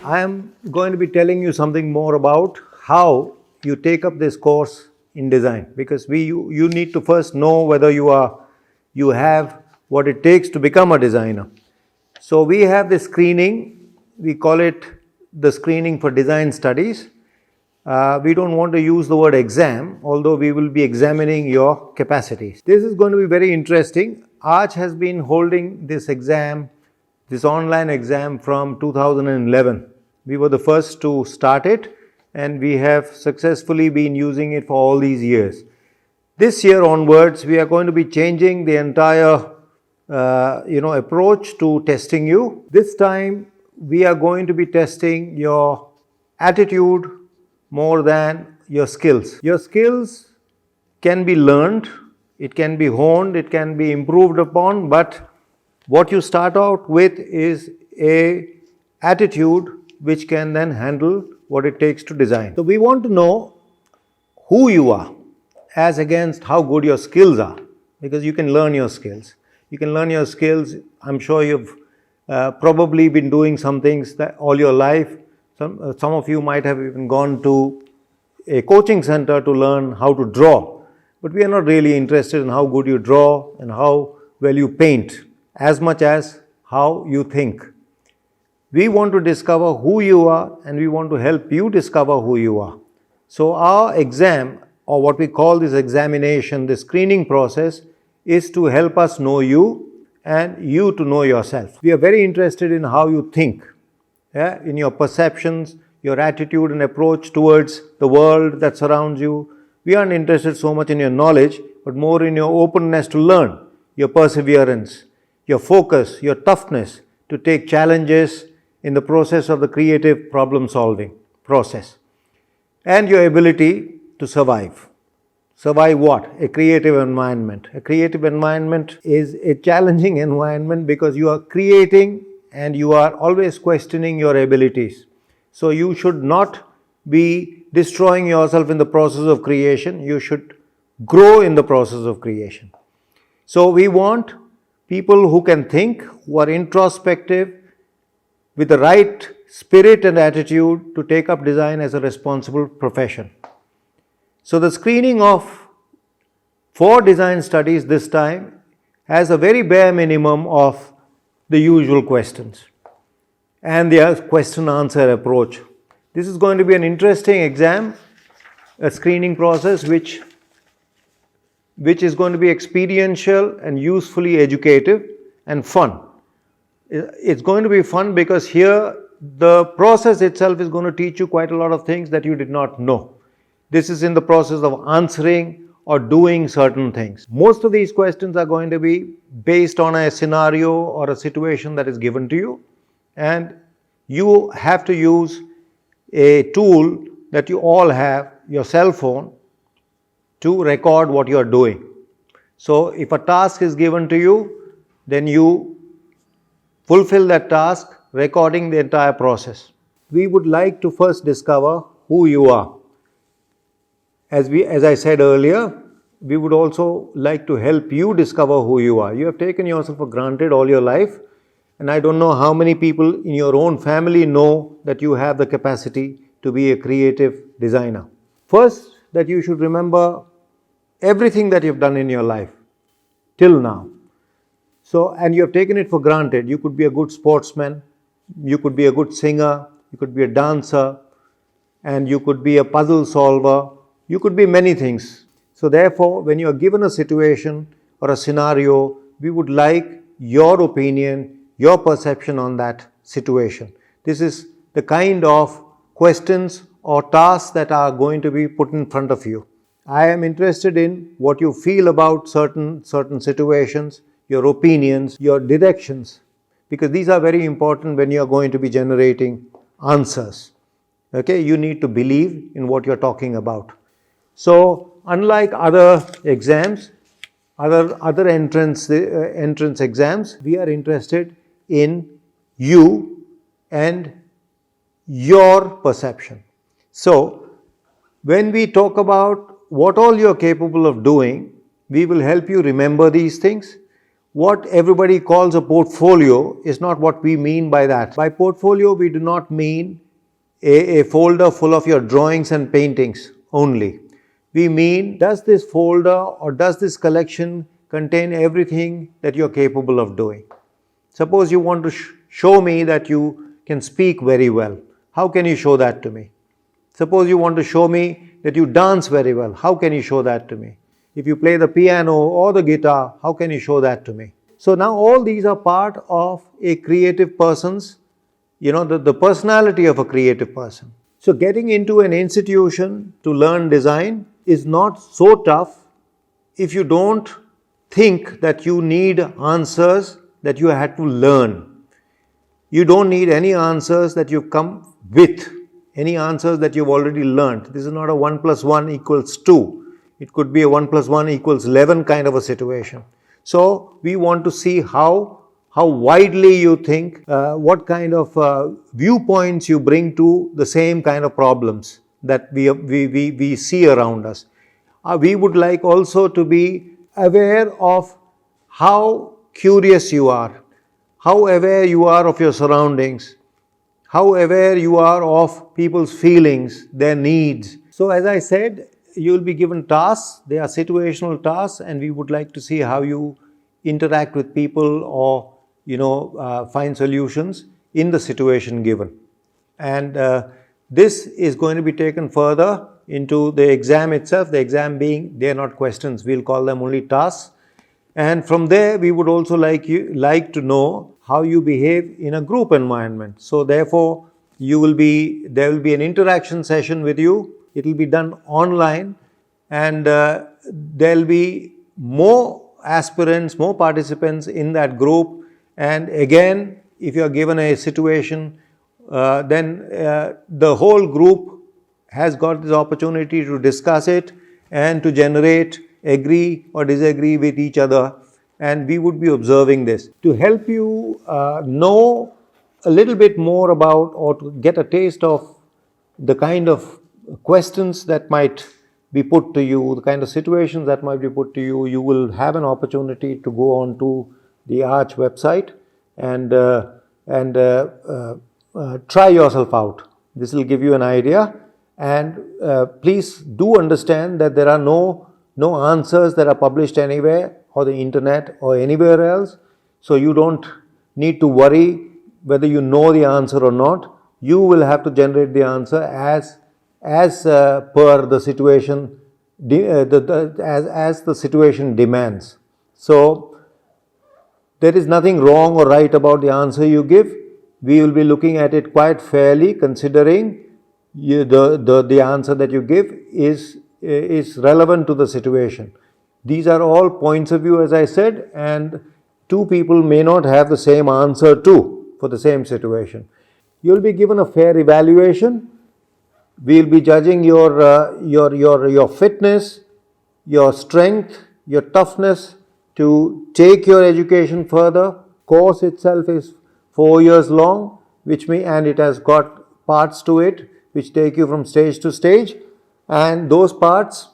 I am going to be telling you something more about how you take up this course in design, because you need to first know whether you have what it takes to become a designer. So we have this screening, we call it the screening for design studies. We don't want to use the word exam, although we will be examining your capacities. This is going to be very interesting. Arch has been holding this exam, this online exam, from 2011. We were the first to start it, and we have successfully been using it for all these years. This year onwards, we are going to be changing the entire approach to testing you. This time, we are going to be testing your attitude more than your skills. Your skills can be learned, it can be honed, it can be improved upon, but what you start out with is a attitude which can then handle what it takes to design. So we want to know who you are as against how good your skills are, because you can learn your skills. You can learn your skills. I'm sure you've probably been doing some things that all your life. Some of you might have even gone to a coaching center to learn how to draw, but we are not really interested in how good you draw and how well you paint, as much as how you think. We want to discover who you are, and we want to help you discover who you are. So our exam, or what we call this examination, the screening process, is to help us know you and you to know yourself. We are very interested in how you think, in your perceptions, your attitude and approach towards the world that surrounds you. We aren't interested so much in your knowledge, but more in your openness to learn, your perseverance, your focus, your toughness to take challenges in the process of the creative problem solving process, and your ability to survive. Survive what? A creative environment. A creative environment is a challenging environment because you are creating and you are always questioning your abilities. So you should not be destroying yourself in the process of creation. You should grow in the process of creation. So we want people who can think, who are introspective, with the right spirit and attitude to take up design as a responsible profession. So the screening for design studies this time has a very bare minimum of the usual questions and the question answer approach. This is going to be an interesting exam, a screening process which is going to be experiential and usefully educative and fun. It's going to be fun because here the process itself is going to teach you quite a lot of things that you did not know. This is in the process of answering or doing certain things. Most of these questions are going to be based on a scenario or a situation that is given to you, and you have to use a tool that you all have, your cell phone, to record what you are doing. So if a task is given to you, then you fulfill that task, recording the entire process. We would like to first discover who you are. As I said earlier, we would also like to help you discover who you are. You have taken yourself for granted all your life, and I don't know how many people in your own family know that you have the capacity to be a creative designer. First, that you should remember everything that you've done in your life till now. So, and you have taken it for granted. You could be a good sportsman, you could be a good singer, you could be a dancer, and you could be a puzzle solver. You could be many things. So therefore, when you are given a situation or a scenario, we would like your opinion, your perception on that situation. This is the kind of questions or tasks that are going to be put in front of you. I am interested in what you feel about certain situations, your opinions, your directions, because these are very important when you are going to be generating answers. Okay, you need to believe in what you're talking about. So, unlike other exams, other entrance exams, we are interested in you and your perception. So, when we talk about what all you're capable of doing, we will help you remember these things. what everybody calls a portfolio is not what we mean by that. By portfolio, we do not mean a folder full of your drawings and paintings only. We mean, does this folder or does this collection contain everything that you're capable of doing? Suppose you want to show me that you can speak very well. How can you show that to me? Suppose you want to show me that you dance very well. How can you show that to me? If you play the piano or the guitar, how can you show that to me? So now all these are part of a creative person's, the personality of a creative person. So getting into an institution to learn design is not so tough if you don't think that you need answers that you had to learn. You don't need any answers that you've come with, any answers that you've already learned. This is not a 1 + 1 = 2. It could be a 1 + 1 = 11 kind of a situation. So we want to see how widely you think, what kind of viewpoints you bring to the same kind of problems that we see around us. We would like also to be aware of how curious you are, how aware you are of your surroundings, how aware you are of people's feelings, their needs. So as I said, you will be given tasks. They are situational tasks, and we would like to see how you interact with people or find solutions in the situation given. And this is going to be taken further into the exam itself. The exam being, they are not questions, we'll call them only tasks. And from there, we would also like to know how you behave in a group environment. So therefore, there will be an interaction session with you. It will be done online, and there will be more aspirants, more participants in that group. And again, if you are given a situation, then the whole group has got this opportunity to discuss it and to generate, agree or disagree with each other. And we would be observing this to help you know a little bit more about, or to get a taste of the kind of questions that might be put to you, the kind of situations that might be put to you. You will have an opportunity to go on to the Arch website and try yourself out. This will give you an idea, and please do understand that there are no answers that are published anywhere or the internet or anywhere else. So you don't need to worry whether you know the answer or not. You will have to generate the answer as per the situation, as the situation demands. So there is nothing wrong or right about the answer you give. We will be looking at it quite fairly, considering the answer that you give is relevant to the situation. These are all points of view, as I said, and two people may not have the same answer too for the same situation. You will be given a fair evaluation. We will be judging your fitness, your strength, your toughness to take your education further. Course itself is 4 years long, and it has got parts to it which take you from stage to stage, and those parts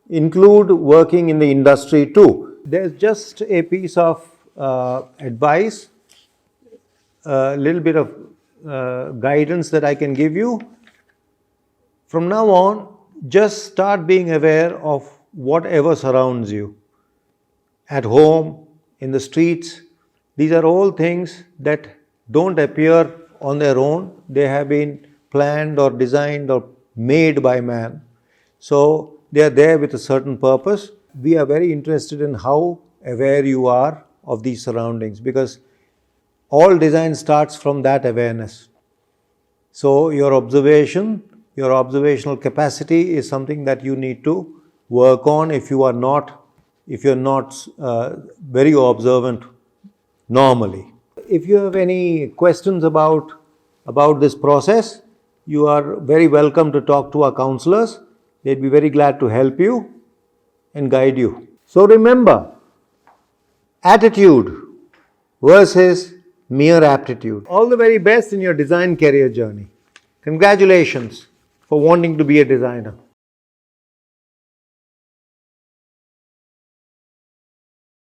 include working in the industry too. There's just a piece of advice, a little bit of guidance that I can give you. From now on, just start being aware of whatever surrounds you. At home, in the streets, these are all things that don't appear on their own. They have been planned or designed or made by man. So they are there with a certain purpose. We are very interested in how aware you are of these surroundings, because all design starts from that awareness. So your observational capacity is something that you need to work on if you're not very observant normally. If you have any questions about this process, you are very welcome to talk to our counselors. They'd be very glad to help you and guide you. So remember, attitude versus mere aptitude. All the very best in your design career journey. Congratulations for wanting to be a designer.